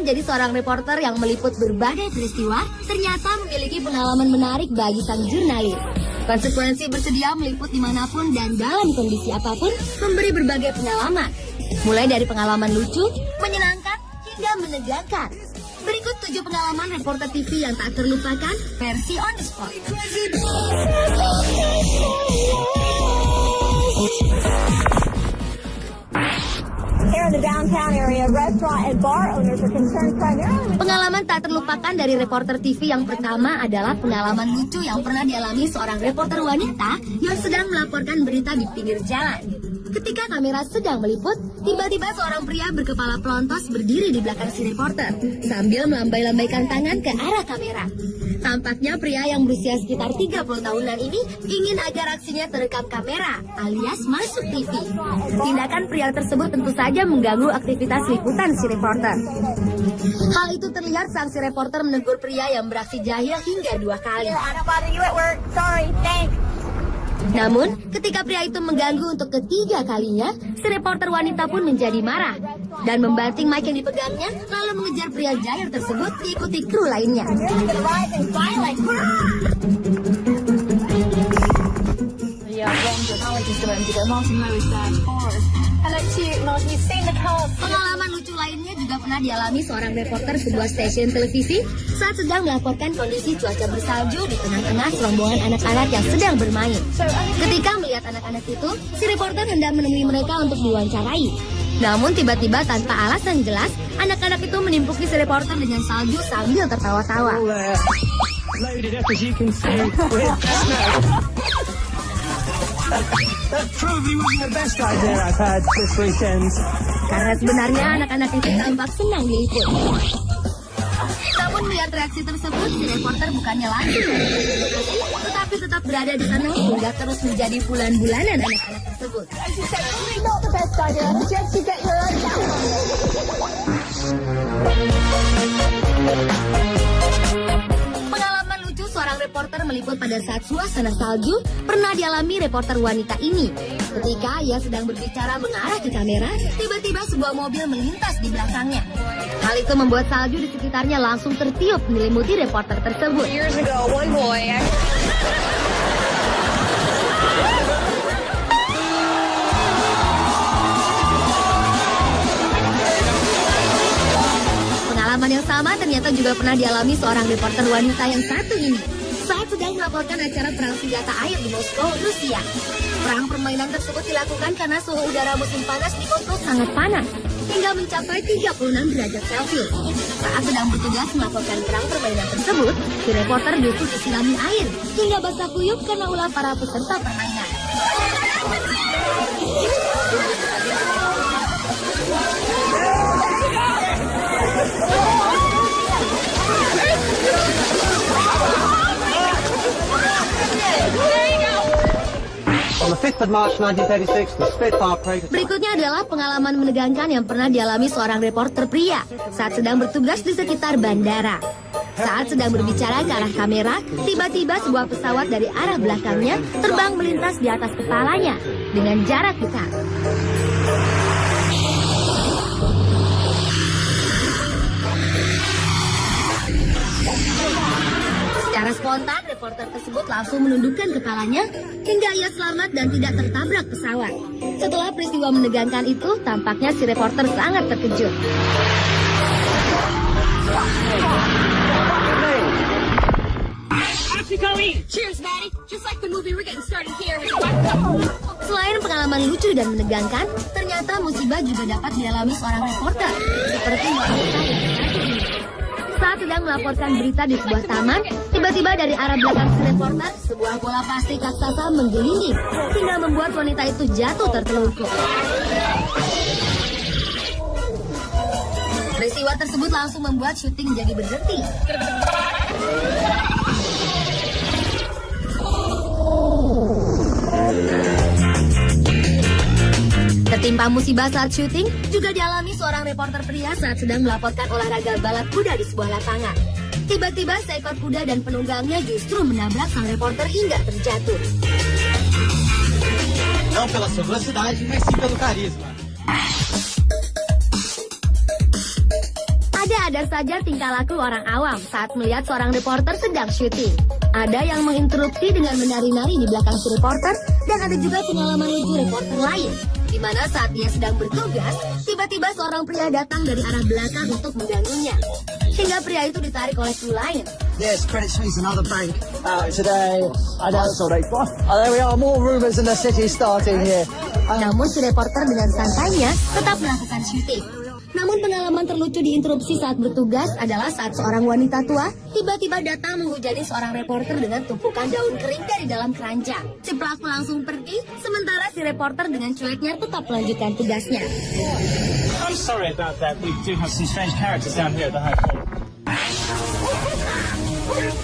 menjadi seorang reporter yang meliput berbagai peristiwa, ternyata memiliki pengalaman menarik bagi sang jurnalis. Konsekuensi bersedia meliput dimanapun dan dalam kondisi apapun, memberi berbagai pengalaman. Mulai dari pengalaman lucu, menyenangkan, hingga menegangkan. Berikut 7 pengalaman reporter TV yang tak terlupakan, versi on the spot. Here in the downtown area, restaurant and bar owners are concerned primarily. Pengalaman tak terlupakan dari reporter TV yang pertama adalah pengalaman lucu yang pernah dialami seorang reporter wanita yang sedang melaporkan berita di pinggir jalan. Ketika kamera sedang meliput, tiba-tiba seorang pria berkepala pelontos berdiri di belakang si reporter sambil melambai-lambaikan tangan ke arah kamera. Tampaknya pria yang berusia sekitar 30 tahunan ini ingin agar aksinya terekam kamera, alias masuk TV. Tindakan pria tersebut tentu saja mengganggu aktivitas liputan si reporter. Hal itu terlihat saat si reporter menegur pria yang beraksi jahil hingga 2 kali. Namun, ketika pria itu mengganggu untuk ketiga kalinya, si reporter wanita pun menjadi marah dan membanting mic yang dipegangnya, lalu mengejar pria jahil tersebut diikuti kru lainnya. Pengalaman lucu lainnya juga pernah dialami seorang reporter sebuah stasiun televisi saat sedang melaporkan kondisi cuaca bersalju di tengah-tengah rombongan anak-anak yang sedang bermain. Ketika melihat anak-anak itu, si reporter hendak menemui mereka untuk diwawancarai. Namun tiba-tiba tanpa alasan jelas, anak-anak itu menimpuki si reporter dengan salju sambil tertawa-tawa. That probably wasn't the best idea I've had this weekend. Karena sebenarnya anak-anak itu tampak senang diliput. Namun melihat reaksi tersebut, si reporter bukannya langsung tetapi tetap berada di sana hingga terus menjadi bulan-bulanan anak-anak tersebut. Pengalaman lucu seorang reporter meliput pada saat suasana salju pernah dialami reporter wanita ini. Ketika ia sedang berbicara mengarah ke kamera, tiba-tiba sebuah mobil melintas di belakangnya. Hal itu membuat salju di sekitarnya langsung tertiup menyelimuti reporter tersebut. Years ago, one boy. Pengalaman yang sama ternyata juga pernah dialami seorang reporter wanita yang satu ini saat sedang melaporkan acara perang senjata air di Moskow, Rusia. Perang permainan tersebut dilakukan karena suhu udara musim panas di Moskow sangat panas, hingga mencapai 36 derajat Celcius. Saat sedang bertugas melaporkan perang permainan tersebut, si reporter justru disirami air hingga basah kuyup karena ulah para peserta permainan. On the 5th of March 1936, the Spitfire Prague... Berikutnya adalah pengalaman menegangkan yang pernah dialami seorang reporter pria saat sedang bertugas di sekitar bandara. Saat sedang berbicara ke arah kamera, tiba-tiba sebuah pesawat dari arah belakangnya terbang melintas di atas kepalanya dengan jarak dekat. Secara spontan, reporter tersebut langsung menundukkan kepalanya hingga ia selamat dan tidak tertabrak pesawat. Setelah peristiwa menegangkan itu, tampaknya si reporter sangat terkejut. Selain pengalaman lucu dan menegangkan, ternyata musibah juga dapat dialami seorang reporter, seperti wanita yang satu ini. Saat sedang melaporkan berita di sebuah taman, tiba-tiba dari arah belakang si reporter, sebuah bola plastik raksasa menggelinding hingga membuat wanita itu jatuh tertelungkup. Peristiwa tersebut langsung membuat syuting jadi berhenti. Tertimpa musibah saat syuting juga dialami seorang reporter pria saat sedang melaporkan olahraga balap kuda di sebuah lapangan. Tiba-tiba seekor kuda dan penunggangnya justru menabrak sang reporter hingga terjatuh. Não pela sua velocidade, mas sim pelo carisma. Ada ada saja tingkah laku orang awam saat melihat seorang reporter sedang syuting. Ada yang menginterupsi dengan menari-nari di belakang si reporter, dan ada juga pengalaman lucu reporter lain, di mana saat dia sedang bertugas, tiba-tiba seorang pria datang dari arah belakang untuk mengganggunya. Hingga pria itu ditarik oleh kru lain. Yes, Credit Suisse, another bank today. I know it's all right. There we are, more rumours in the city starting here. Namun si reporter dengan santainya tetap melakukan syuting. Namun pengalaman terlucu diinterupsi saat bertugas adalah saat seorang wanita tua tiba-tiba datang menghujani seorang reporter dengan tumpukan daun kering dari dalam keranjang. Si pelaku langsung pergi, sementara si reporter dengan cueknya tetap melanjutkan tugasnya. I'm sorry about that. We do have some strange characters down here at the hotel.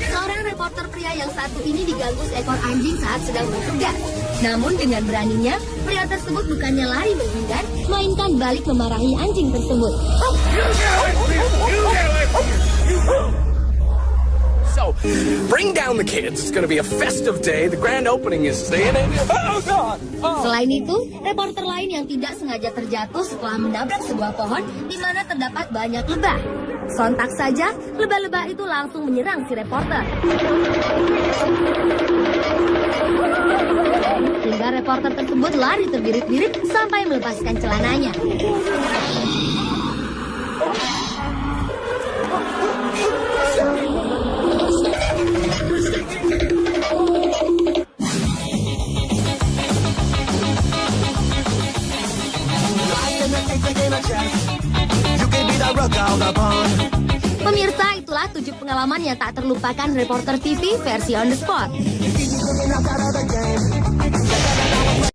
Seorang reporter pria yang satu ini diganggu seekor anjing saat sedang bertugas. Namun dengan beraninya, pria tersebut bukannya lari menghindar, melainkan balik memarahi anjing tersebut. So, bring down the kids. It's going to be a festive day. The grand opening is today. Oh, God! Oh. Selain itu, reporter lain yang tidak sengaja terjatuh setelah menabrak sebuah pohon di mana terdapat banyak lebah. Sontak saja, lebah-lebah itu langsung menyerang si reporter. Hingga reporter tersebut lari terbirit-birit sampai melepaskan celananya. Pemirsa, itulah 7 pengalaman yang tak terlupakan reporter TV versi on the spot.